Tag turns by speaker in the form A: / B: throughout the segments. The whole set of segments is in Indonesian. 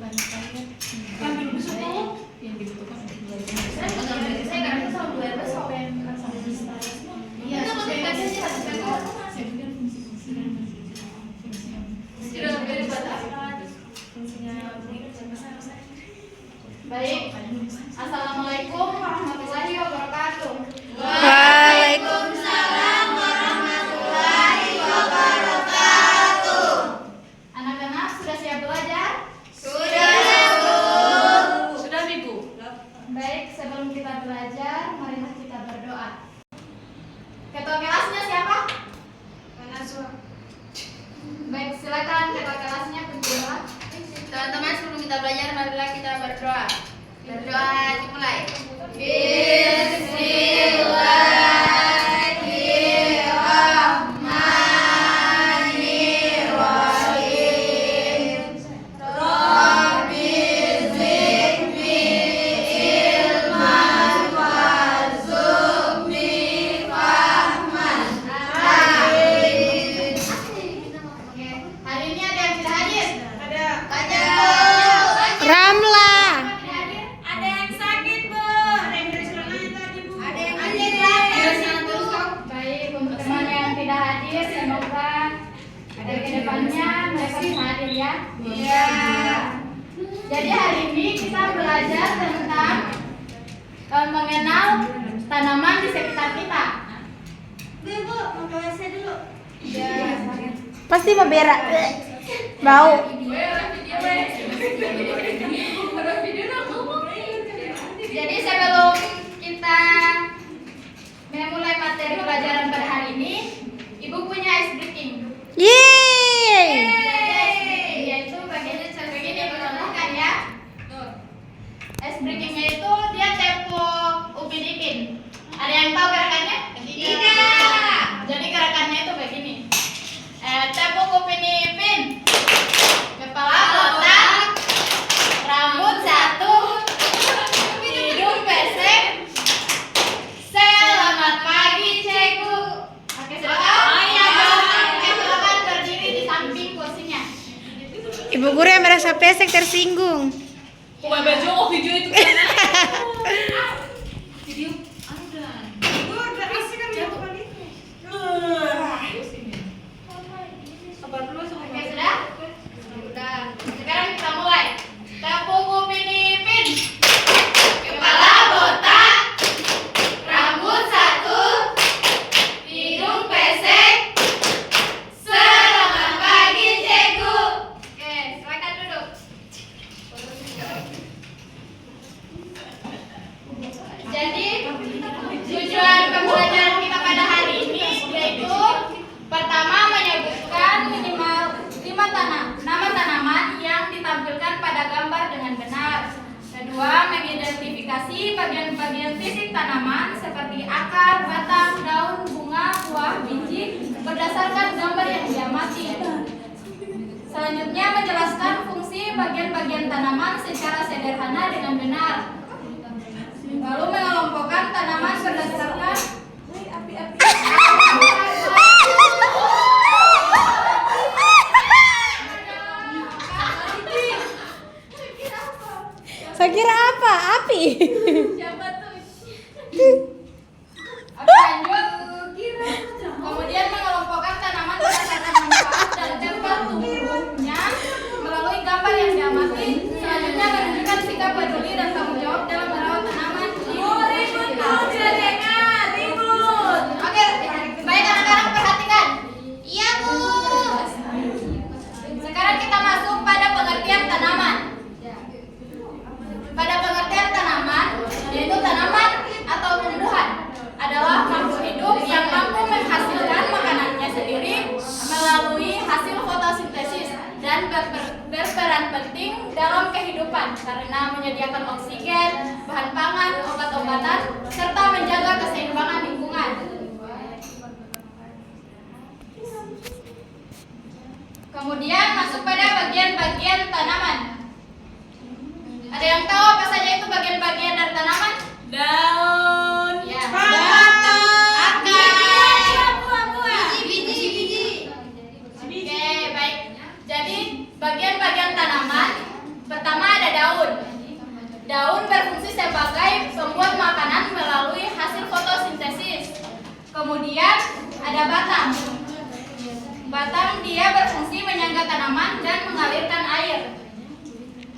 A: Kan belum besok tuh. Yang dibutuhkan untuk belajar. Saya nggak bisa sama belajar besok. Iya, saya sih harus besok. Saya pikir fungsi-fungsi dan fungsi yang
B: Sudah lebih buat apa?
A: fungsinya.
B: Baik. Assalamualaikum warahmatullahi wabarakatuh.
C: Waalaikumsalam warahmatullahi wabarakatuh.
B: Anak-anak sudah siap belajar?
C: Sudah, Bu.
A: Sudah, Ibu.
B: Baik, sebelum kita belajar, marilah kita berdoa. Ketua kelasnya siapa? Baik, silakan ketua kelasnya berdoa.
C: Teman-teman, sebelum kita belajar, marilah kita berdoa. Berdoa dimulai. Bismillahirrahmanirrahim. Rabbi zidni ilman warzuqni fahman. Amin.
B: Oke, hari ini ada yang tidak hadir?
C: Ada.
D: Ramla.
B: Tidak hadir?
C: Ada yang sakit, Bu. Ada yang dari Surabaya tadi, Bu. Ada yang sakit.
B: Baik, untuk teman yang tidak hadir, semoga dari kedepannya mereka bisa hadir ya.
C: Iya.
B: Jadi hari ini kita belajar tentang mengenal tanaman di sekitar kita.
C: Bu, mau bawa saya dulu.
D: Pasti mau berak. Bau.
B: Jadi sebelum kita memulai materi pelajaran pada hari ini, Ibu punya ice breaking.
D: Yeay.
B: Yaitu bagiannya seperti ini, contohkan ya. Ice breakingnya itu dia tempo ubi dingin. Ada yang tahu gerakannya?
C: Tidak.
B: Jadi gerakannya itu begini. Tempo ubi dingin. Kepala botak, rambut satu, hidung pesek. Selamat pagi, Cikgu. Oke, sudah tahu? Oke, silakan berdiri di samping kursinya.
D: Ibu guru yang merasa pesek tersinggung.
A: Video itu kan. Video
C: Bu, udah isi kan ya, Bu.
B: Oke, sudah? Sudah. Sekarang kita mulai. Tepung upin ipin. Kepala botak. Rambut satu. Hidung pesek. Selamat pagi, Cikgu. Oke, silakan duduk. Jadi, tujuan pembelajaran kita pada hari ini yaitu pertama menyebutkan minimal 5 nama tanaman yang ditampilkan pada gambar dengan benar. Kedua, mengidentifikasi bagian-bagian fisik tanaman seperti akar, batang, daun, bunga, buah, biji berdasarkan gambar yang diamati. Selanjutnya, menjelaskan fungsi bagian-bagian tanaman secara sederhana dengan benar. Lalu mengelompokkan tanaman berdasarkan
D: Saya kira apa? Api.
B: siapa tuh? Oke, lanjut. Kemudian mengelompokkan tanaman berdasarkan manfaat dan tempat tumbuhnya melalui gambar yang diamati. Selanjutnya menunjukkan sikap peduli dan tanggung jawab dalam merawat tanaman. Oke, baik anak-anak perhatikan.
C: Iya, Bu.
B: Sekarang kita masuk pada pengertian tanaman. Pada pengertian tanaman, yaitu tanaman atau tumbuhan adalah makhluk hidup yang mampu menghasilkan makanannya sendiri melalui hasil fotosintesis dan berperan penting dalam kehidupan karena menyediakan oksigen, bahan pangan, obat-obatan, serta menjaga keseimbangan lingkungan. Kemudian masuk pada bagian-bagian tanaman. Ada yang tahu apa saja itu bagian-bagian dari tanaman?
A: daun.
B: Ya.
C: Akar.
B: Biji. Oke, baik. Jadi bagian-bagian tanaman pertama Daun berfungsi sebagai pembuat makanan melalui hasil fotosintesis. Kemudian ada batang. Batang dia berfungsi menyangga tanaman dan mengalirkan air.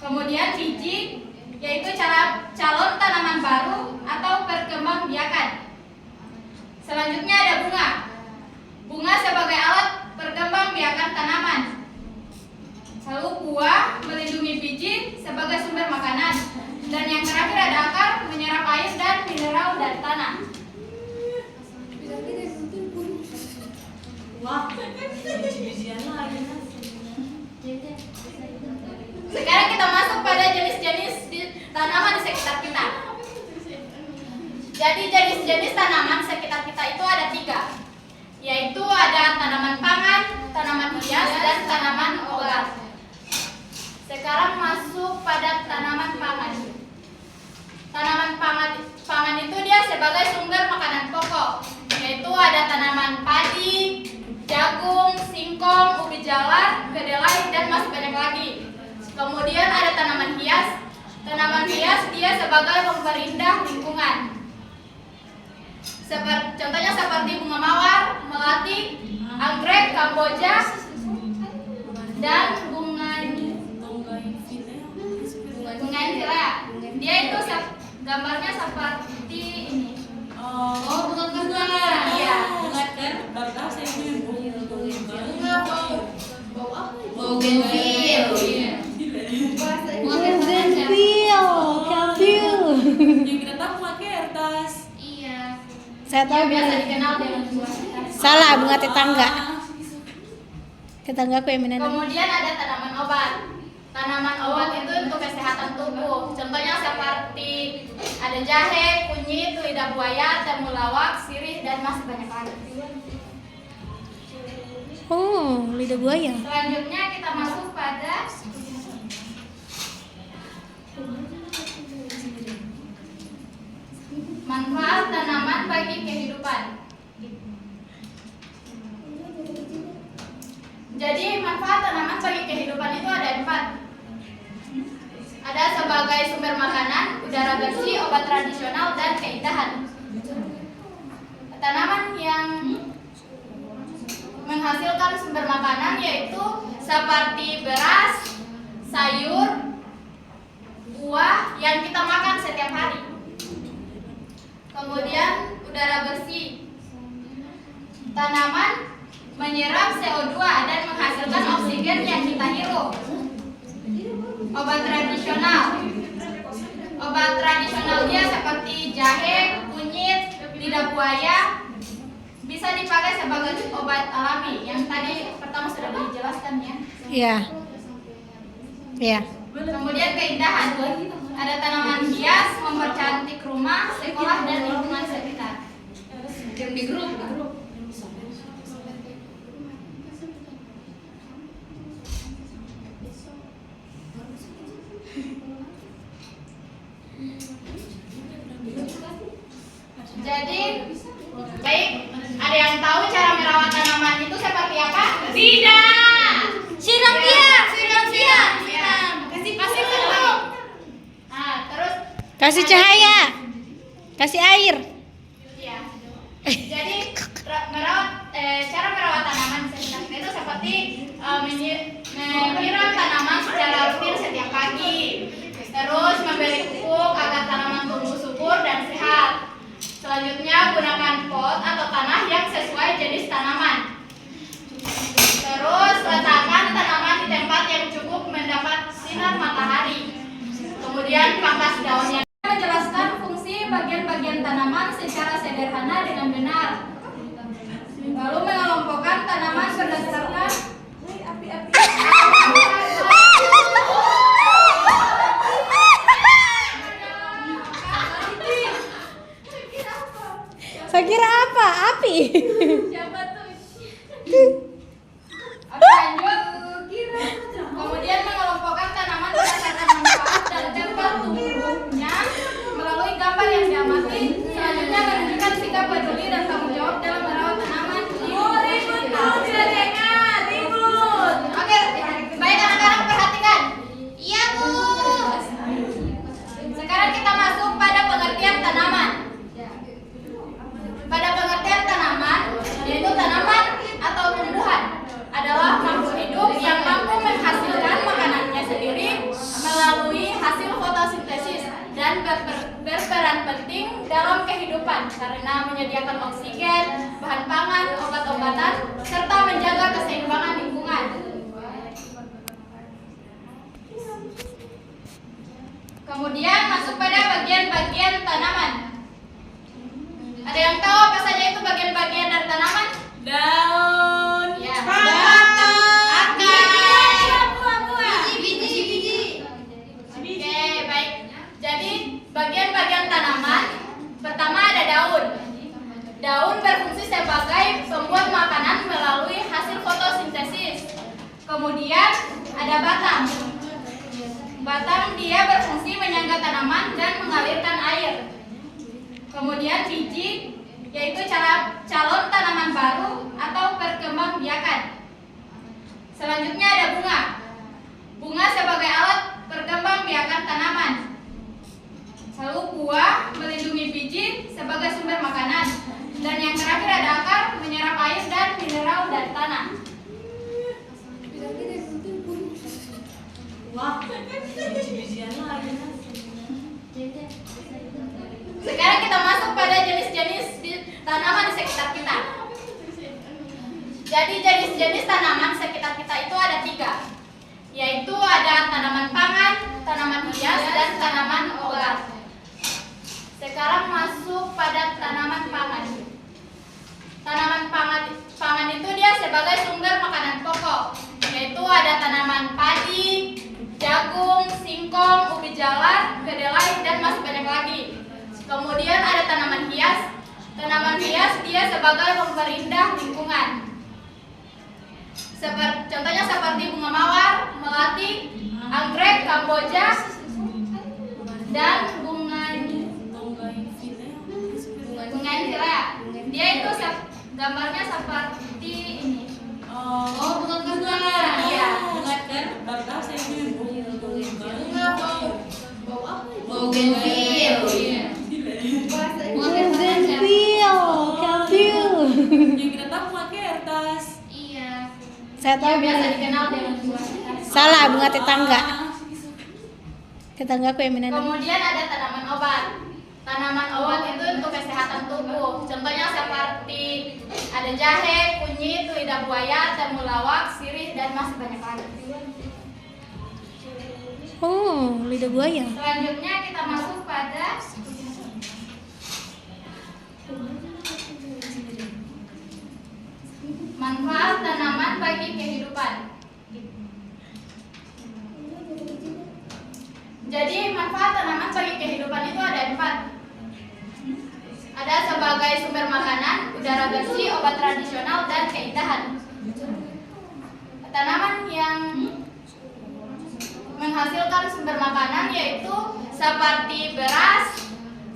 B: Kemudian biji, yaitu calon tanaman baru atau perkembangbiakan. Selanjutnya ada bunga. Bunga sebagai alat perkembangbiakan tanaman. Lalu buah melindungi biji sebagai sumber makanan. Dan yang terakhir ada akar menyerap air dan mineral dari tanah. Sekarang kita masuk pada jenis-jenis tanaman di sekitar kita. Jadi jenis-jenis tanaman di sekitar kita itu ada 3, yaitu ada tanaman pangan, tanaman hias, dan tanaman obat. Sekarang masuk pada tanaman pangan. Tanaman pangan itu dia sebagai sumber makanan pokok, yaitu ada tanaman padi, jagung, singkong, ubi jalar, kedelai, dan masih banyak lagi. Kemudian ada tanaman hias. Tanaman hias dia sebagai pemperindah lingkungan. Contohnya seperti bunga mawar, melati, anggrek, kamboja, dan bunga infilea. Dia itu gambarnya seperti ini.
C: Bukan bunga.
B: Iya.
C: Bougainville.
E: Yang kita tahu bunga kertas.
C: Iya.
D: Saya tahu
B: Yang biasa dikenal dengan bunga kertas.
D: salah bunga tetangga. Tetanggaku yang menanam.
B: Kemudian ada tanaman obat. Tanaman obat itu untuk kesehatan tubuh. Contohnya seperti ada jahe, kunyit, lidah buaya, temulawak, sirih, dan masih banyak lagi.
D: Oh, lidah buaya.
B: Selanjutnya kita masuk pada manfaat tanaman bagi kehidupan. Jadi manfaat tanaman bagi kehidupan itu ada 4. Ada sebagai sumber makanan, udara bersih, obat tradisional, dan keindahan. Tanaman yang menghasilkan sumber makanan yaitu seperti beras, sayur, buah yang kita makan setiap hari. Kemudian udara bersih. Tanaman menyerap CO2 dan menghasilkan oksigen yang kita hirup. Obat tradisional. Obat tradisional dia seperti jahe, kunyit, lidah buaya, bisa dipakai sebagai obat alami. Yang tadi pertama sudah dijelaskan ya.
D: Iya. Iya.
B: Kemudian keindahan. Ada tanaman hias mempercantik rumah, sekolah, dan lingkungan sekitar.
C: Di grup.
B: Jadi, baik, ada yang tahu cara merawat tanaman itu seperti apa? Tidak.
C: Siram dia.
B: Kasih pupuk. Nah, terus
D: Kasih cahaya. Kasih air.
B: ya. Jadi cara merawat tanaman sekitar kita itu seperti menyiram tanaman secara rutin setiap pagi. Terus memberi pupuk agar tanaman tumbuh subur dan sehat. Selanjutnya gunakan pot atau tanah yang sesuai jenis tanaman. Terus letakkan tanaman di tempat yang cukup mendapat sinar matahari. Kemudian pangkas daunnya. Menjelaskan fungsi bagian-bagian tanaman secara sederhana dengan benar. Lalu mengelompokkan tanaman berdasarkan
D: Saya kira apa?
B: Kemudian masuk pada bagian-bagian tanaman. Ada yang tahu apa saja itu bagian-bagian dari tanaman?
E: Daun.
B: Ya.
E: Batang.
B: Akar.
C: Biji.
B: Oke, baik. Jadi bagian-bagian tanaman pertama ada daun. Daun berfungsi sebagai pembuat makanan melalui hasil fotosintesis. Kemudian ada batang. Batang dia berfungsi menyangga tanaman dan mengalirkan air. Kemudian biji yaitu calon tanaman baru atau perkembangbiakan. Selanjutnya ada bunga. Bunga sebagai alat perkembangbiakan tanaman. Lalu buah melindungi biji sebagai sumber makanan. Dan yang terakhir ada akar menyerap air dan mineral dari tanah.
E: Wah, biji-bijian lagi.
B: Sekarang kita masuk pada jenis-jenis tanaman di sekitar kita. Jadi jenis-jenis tanaman sekitar kita itu ada 3, yaitu ada tanaman pangan, tanaman hias, dan tanaman obat. Sekarang masuk pada tanaman pangan. Tanaman pangan itu dia sebagai sumber makanan pokok, yaitu ada tanaman padi, jagung, singkong, ubi jalar, kedelai, dan masih banyak lagi. Kemudian ada tanaman hias. Tanaman hias dia sebagai pemperindah lingkungan. Contohnya seperti bunga mawar, melati, anggrek, kamboja, dan bunga infilea. Dia itu gambarnya seperti ini.
E: Oh,
C: bukan
E: bunga.
B: Iya.
E: Bunga kan? Baru tahu saya ini bunga.
C: Bougainville.
E: Yang kita tahu bunga kertas.
C: Iya.
D: Saya tahu
B: Yang biasa
D: bunga.
B: dikenal dengan bunga.
D: Salah, bunga tetangga. Tetangga aku yang menanam.
B: Kemudian ada tanaman obat. Tanaman obat itu untuk kesehatan tubuh. Contohnya seperti ada jahe, kunyit, lidah buaya, temulawak, sirih, dan masih banyak lagi.
D: Oh, lidah buaya.
B: Selanjutnya kita masuk pada manfaat tanaman bagi kehidupan. Jadi manfaat tanaman bagi kehidupan itu ada 4. Ada sebagai sumber makanan, udara bersih, obat tradisional, dan keindahan. Tanaman yang menghasilkan sumber makanan yaitu seperti beras,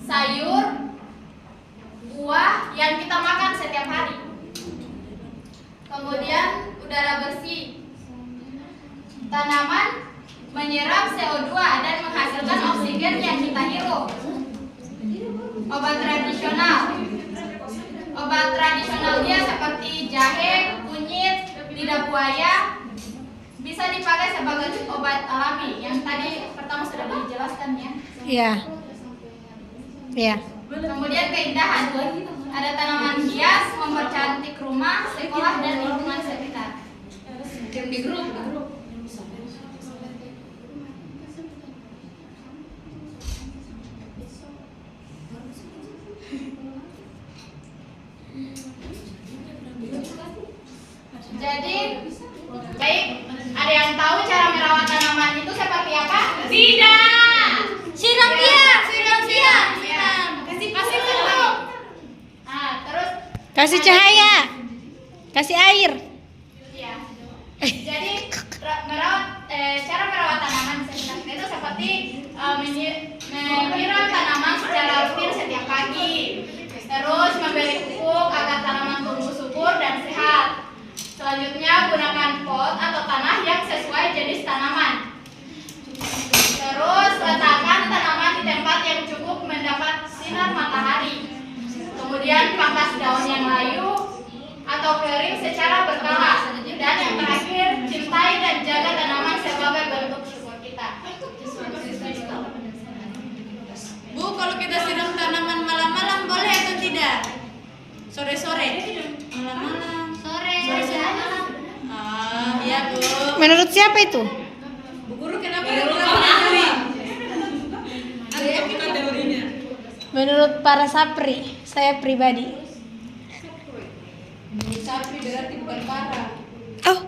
B: sayur, buah yang kita makan setiap hari. Kemudian udara bersih. Tanaman menyerap CO2 dan menghasilkan oksigen yang kita hirup. Obat tradisional. Obat tradisional dia seperti jahe, kunyit, lidah buaya, bisa dipakai sebagai obat alami yang tadi pertama sudah dijelaskan ya.
D: Iya. Iya.
B: Kemudian keindahan. Ada tanaman hias mempercantik rumah, sekolah, dan lingkungan sekitar.
C: Di grup.
B: Jadi, baik, ada yang tahu cara merawat tanaman itu seperti apa?
C: Tidak.
B: Siram dia. Kasih pupuk. Nah, terus
D: Kasih cahaya. Kasih air.
B: ya. Jadi cara merawat tanaman sekitar itu seperti menyiram tanaman secara rutin setiap pagi. Terus memberi pupuk agar tanaman tumbuh subur dan sehat. Selanjutnya gunakan pot atau tanah yang sesuai jenis tanaman. Terus letakkan tanaman di tempat yang cukup mendapat sinar matahari. Kemudian pangkas daun yang layu atau kering secara berkala. Dan yang terakhir, cintai dan jaga tanaman sebagai bentuk syukur kita.
E: Bu, kalau kita siram tanaman malam-malam boleh atau tidak? Sore-sore? Malam-malam.
C: Sore.
E: Iya, Bu.
D: Menurut siapa itu?
E: Bu Guru kenapa
D: Menurut para sapri, saya pribadi.
E: Sapi berarti bukan para.
D: Oh,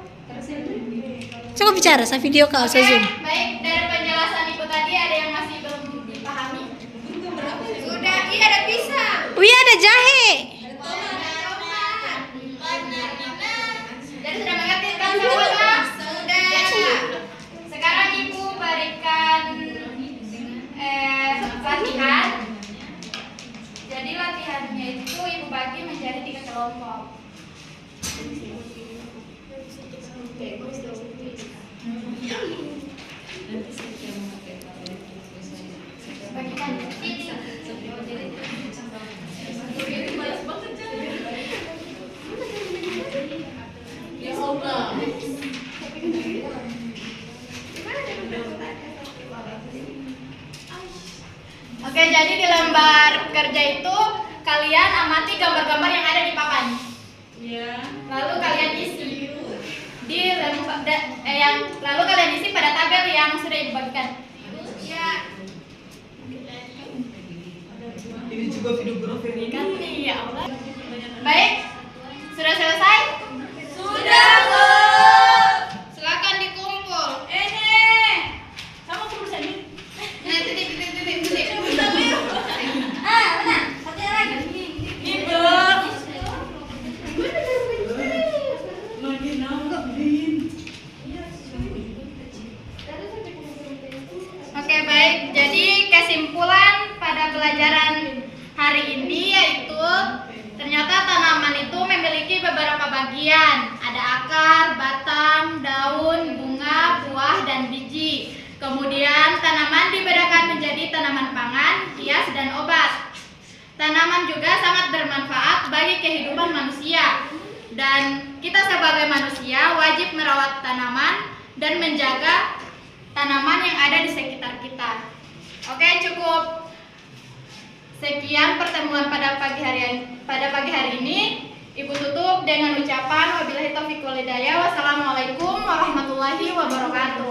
D: coba bicara, saya video call, saya zoom.
B: Baik, dari penjelasan Ibu tadi ada yang masih belum dipahami?
C: Sudah, iya ada pisang.
D: Wih, ada jahe.
B: Jadi sudah mengerti kan semua?
C: Sudah.
B: Sekarang Ibu berikan latihan. Jadi latihannya itu Ibu bagi menjadi 3 kelompok. Bagikan ini.
E: Ya Allah.
B: Oke, jadi di lembar kerja itu kalian amati gambar-gambar yang ada di papan.
E: Ya.
B: Lalu kalian isi di lembar lalu kalian isi pada tabel yang sudah Ibu bagikan.
C: Ya.
F: Ini juga videografer ini kan?
B: Iya, Allah. Baik, sudah selesai?
C: Sudah, Bu. Silakan dikumpul.
B: Kamu tunggu sini.
C: Nah, titik.
B: Mana? Satu lagi.
E: Ibu. Lagi nangkepin.
B: Oke, baik. Jadi kesimpulan pada pelajaran hari ini yaitu ternyata tanaman itu memiliki beberapa bagian. Ada akar, batang, daun, bunga, buah, dan biji. Kemudian tanaman dibedakan menjadi tanaman pangan, hias, dan obat. Tanaman juga sangat bermanfaat bagi kehidupan manusia. Dan kita sebagai manusia wajib merawat tanaman dan menjaga tanaman yang ada di sekitar kita. Oke, cukup sekian pertemuan pada pagi hari ini. Ibu tutup dengan ucapan wabillahi taufiq wal hidayah. Wassalamualaikum warahmatullahi wabarakatuh.